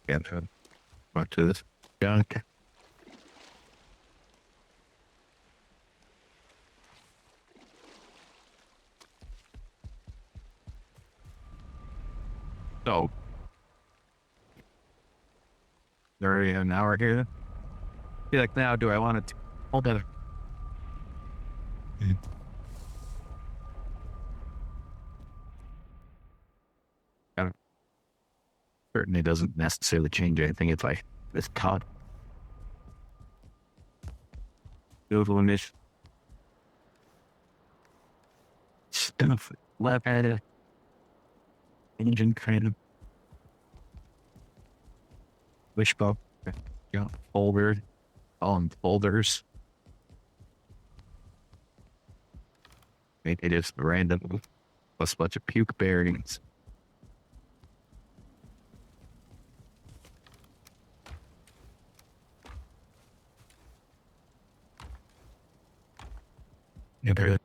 A: Can't go to this junk. So, already an hour here. Be like, now, do I want to hold that? Certainly doesn't necessarily change anything if I this caught. Doodling this stuff left at it. Engine kind of wishbone. Yeah, folder. All in folders. Maybe just random plus a bunch of puke bearings. Yeah, there.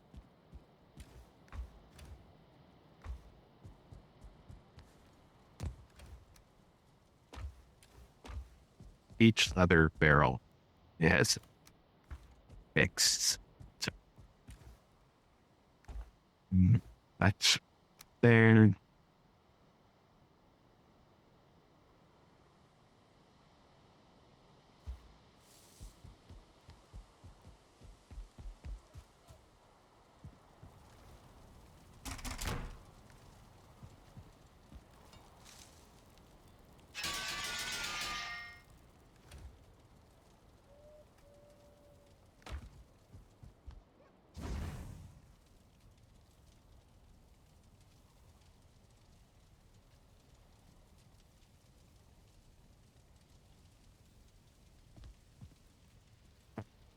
A: Each leather barrel has fixed. So, that's there.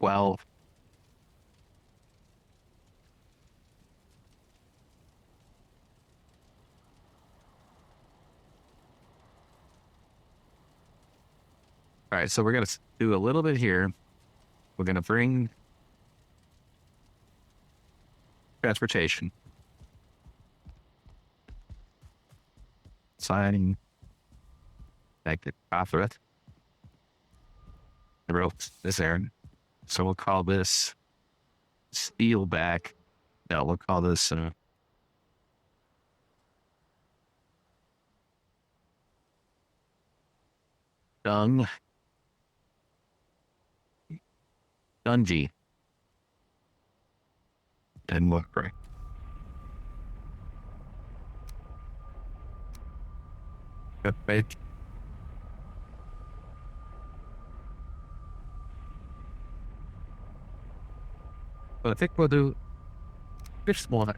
A: Well, all right, so we're going to do a little bit here. We're going to bring transportation. Signing. Back to author it. I wrote this errand. So we'll call this steel back. No, we'll call this dung. Dungy. Didn't look right. Good bake. But I think we'll do this one.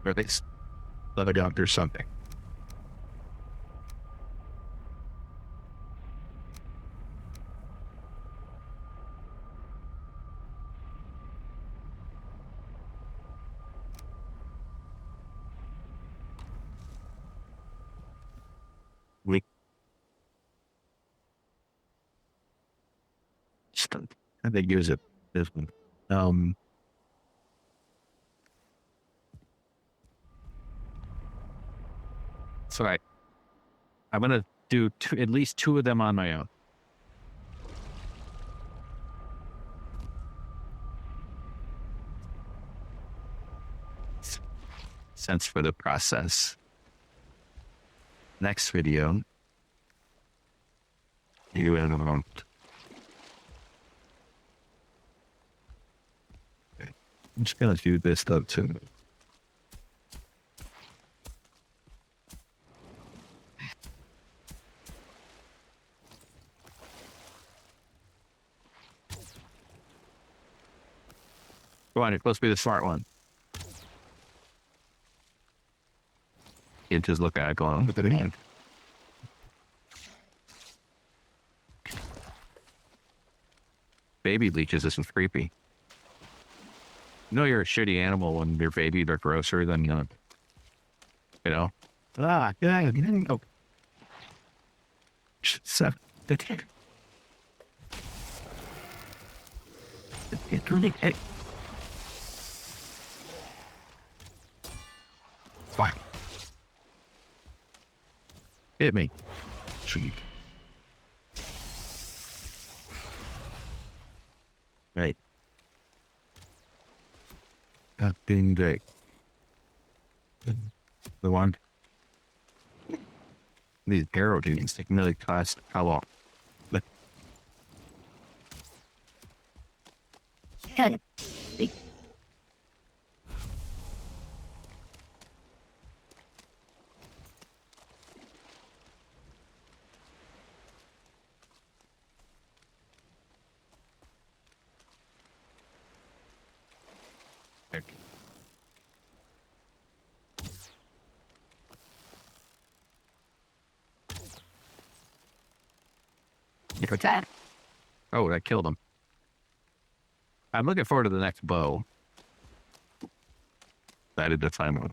A: Or at least let it go through something. We just I think use it this one. So I'm gonna do at least two of them on my own. Sense for the process. Next video, you will. I'm just gonna do this stuff too. Come on, you're supposed to be the smart one. You just look at it going, with it in. Baby leeches isn't creepy. You know you're a shitty animal when your babies are grosser than, you know? Ah, yeah, oh. Seven. Fine. Hit me. Sweet. Right. That being Jake. The one. These arrow dudes take nearly cost how long? Oh, that killed him. I'm looking forward to the next bow. I did the time one.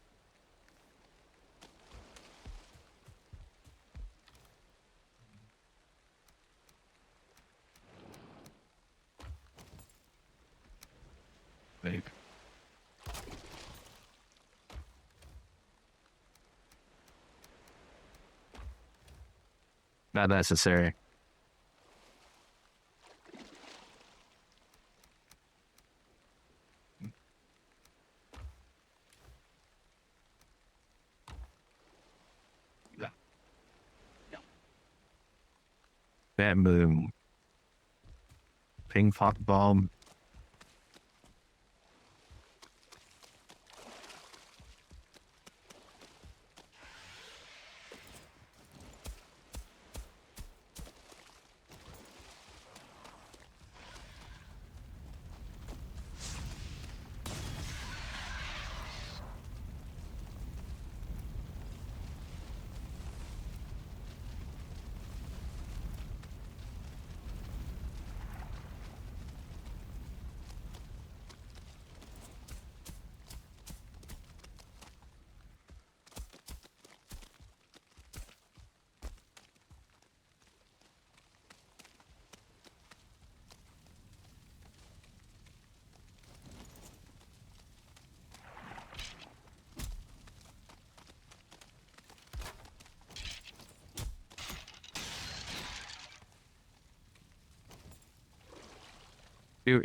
A: Not necessary. That moon. Ping pong bomb.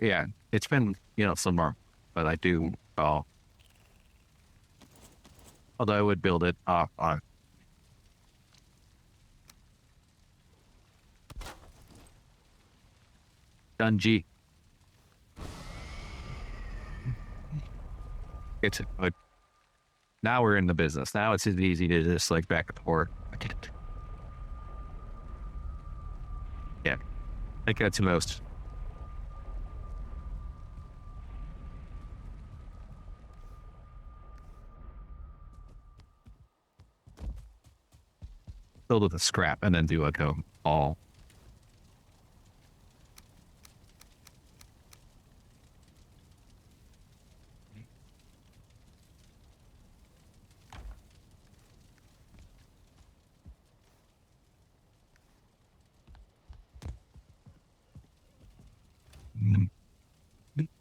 A: Yeah, it's been, some more, but I do, although I would build it off on Dungy. It's but now we're in the business. Now it's as easy to just like back and forth. Yeah, I think that's the most. Build with a scrap and then do like a all.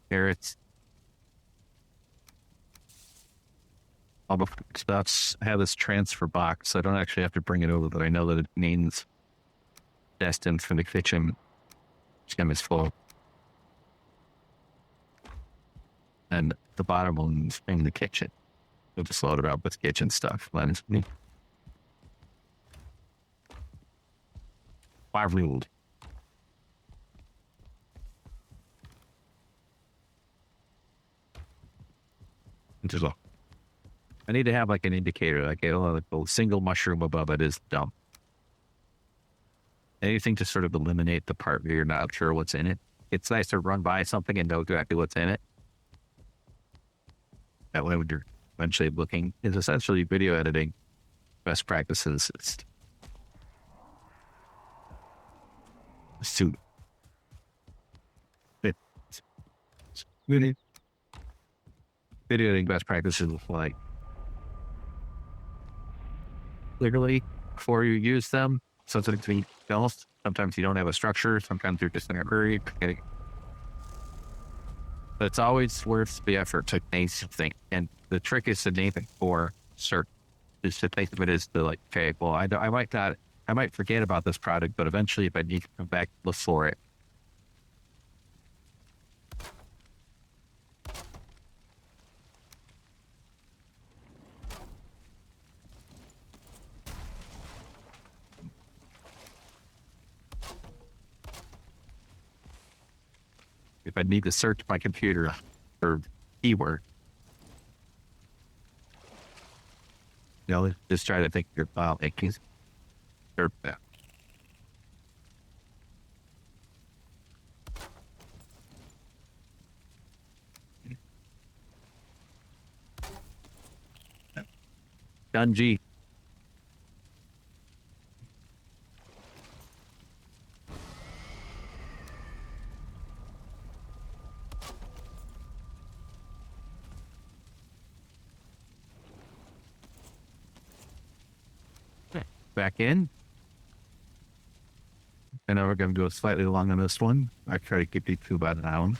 A: Carrots. All the stuffs have this transfer box, so I don't actually have to bring it over, but I know that it means destined for the kitchen. Stem is full. And the bottom one's in the kitchen. We'll just load it up with kitchen stuff. Lens. Five-ruled. Just look. I need to have like an indicator, like a single mushroom above it is dumb. Anything to sort of eliminate the part where you're not sure what's in it. It's nice to run by something and know exactly what's in it. That way when you're eventually looking, is essentially video editing best practices. It's to video editing best practices like literally before you use them. Something to be else. Sometimes you don't have a structure. Sometimes you're just in a hurry. But it's always worth the effort to name something. And the trick is to name it for certain. Is to think of it as the like, okay, well, I might forget about this product, but eventually, if I need to come back, look for it. If I need to search my computer for keyword, just try to think of your file names. Or that. Done G. Back in. And now we're going to do a slightly long on this one. I try to keep it to about an hour.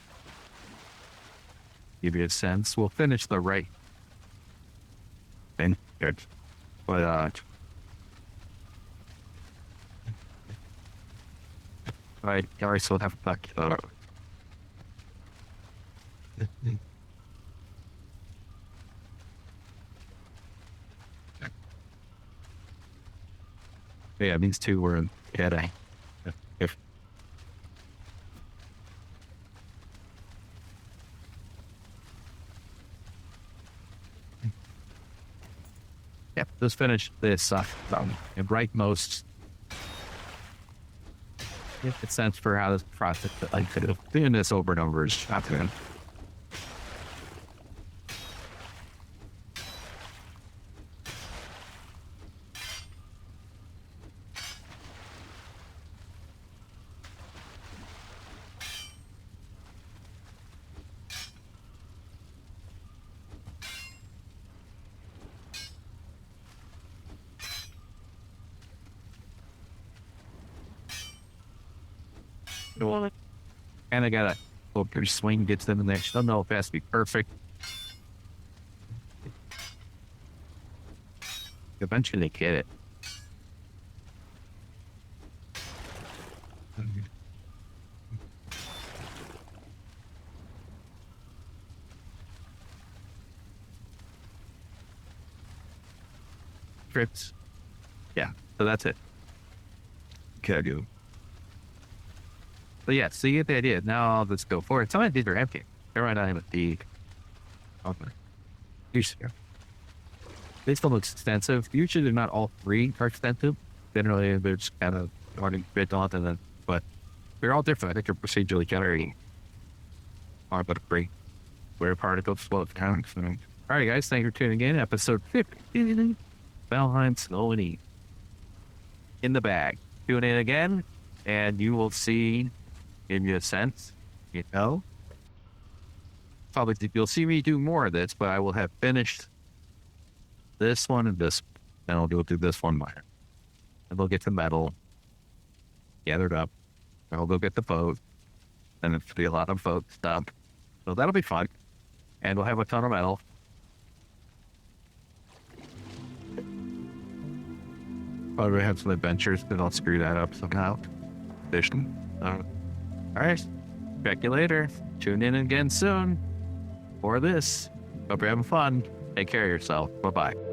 A: Give you a sense. We'll finish the right. And good. But all right, so we'll have back. Yeah, these two were in head. If yep, just finish this and rightmost. Get a sense for how this process, like doing this over and over is not good. And I got a little pretty swing gets them in there. Don't know if it has to be perfect. Eventually they get it. Scripts. Yeah, so that's it. Okay, I do. But yeah, so you get the idea. Now let's go forward. Some of these are empty. They're right on with the. This one looks extensive. Usually they're not all three are extensive. Generally they're just kind of already bit on and then, but they're all different. I think they're procedurally generating. But agree. Where particles float down. All right, guys, thank you for tuning in. Episode 15. Valheim Snow and Eve. In the bag. Tune in again, and you will see. Give you a sense, Probably you'll see me do more of this, but I will have finished this one and this, and I'll go through this one more. And we'll get the metal gathered up. And I'll go get the boat, and it'll be a lot of boat stuff. So that'll be fun, and we'll have a ton of metal. Probably have some adventures, but I'll screw that up somehow. Fishing. All right. Check you later. Tune in again soon for this. Hope you're having fun. Take care of yourself. Bye-bye.